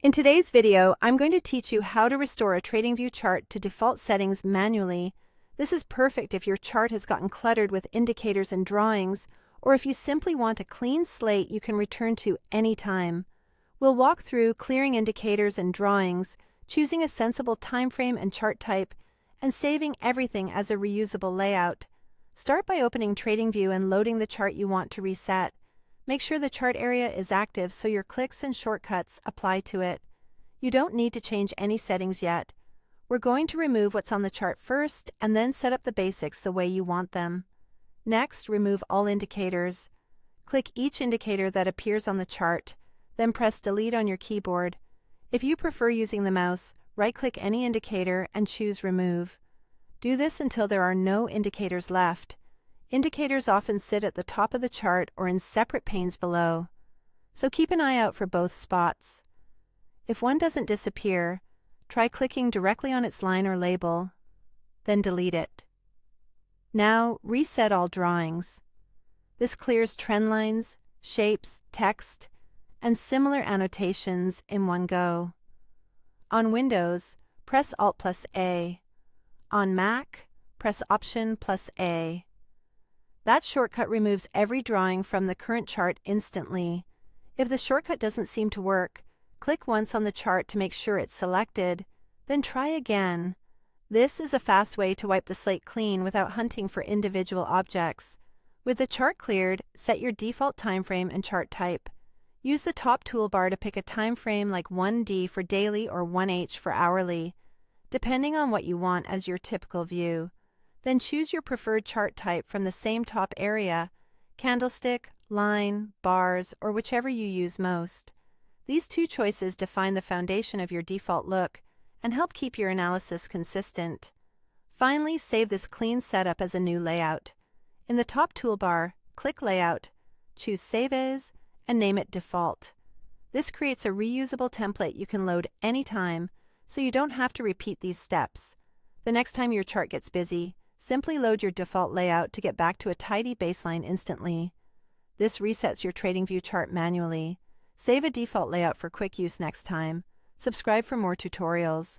In today's video, I'm going to teach you how to restore a TradingView chart to default settings manually. This is perfect if your chart has gotten cluttered with indicators and drawings, or if you simply want a clean slate you can return to anytime. We'll walk through clearing indicators and drawings, choosing a sensible time frame and chart type, and saving everything as a reusable layout. Start by opening TradingView and loading the chart you want to reset. Make sure the chart area is active so your clicks and shortcuts apply to it. You don't need to change any settings yet. We're going to remove what's on the chart first and then set up the basics the way you want them. Next, remove all indicators. Click each indicator that appears on the chart, then press Delete on your keyboard. If you prefer using the mouse, right-click any indicator and choose Remove. Do this until there are no indicators left. Indicators often sit at the top of the chart or in separate panes below, so keep an eye out for both spots. If one doesn't disappear, try clicking directly on its line or label, then delete it. Now, reset all drawings. This clears trend lines, shapes, text, and similar annotations in one go. On Windows, press Alt+A. On Mac, press Option+A. That shortcut removes every drawing from the current chart instantly. If the shortcut doesn't seem to work, click once on the chart to make sure it's selected, then try again. This is a fast way to wipe the slate clean without hunting for individual objects. With the chart cleared, set your default time frame and chart type. Use the top toolbar to pick a time frame like 1D for daily or 1H for hourly, depending on what you want as your typical view. Then choose your preferred chart type from the same top area: candlestick, line, bars, or whichever you use most. These two choices define the foundation of your default look and help keep your analysis consistent. Finally, save this clean setup as a new layout. In the top toolbar, click Layout, choose Save As, and name it Default. This creates a reusable template you can load anytime, so you don't have to repeat these steps. The next time your chart gets busy, simply load your default layout to get back to a tidy baseline instantly. This resets your TradingView chart manually. Save a default layout for quick use next time. Subscribe for more tutorials.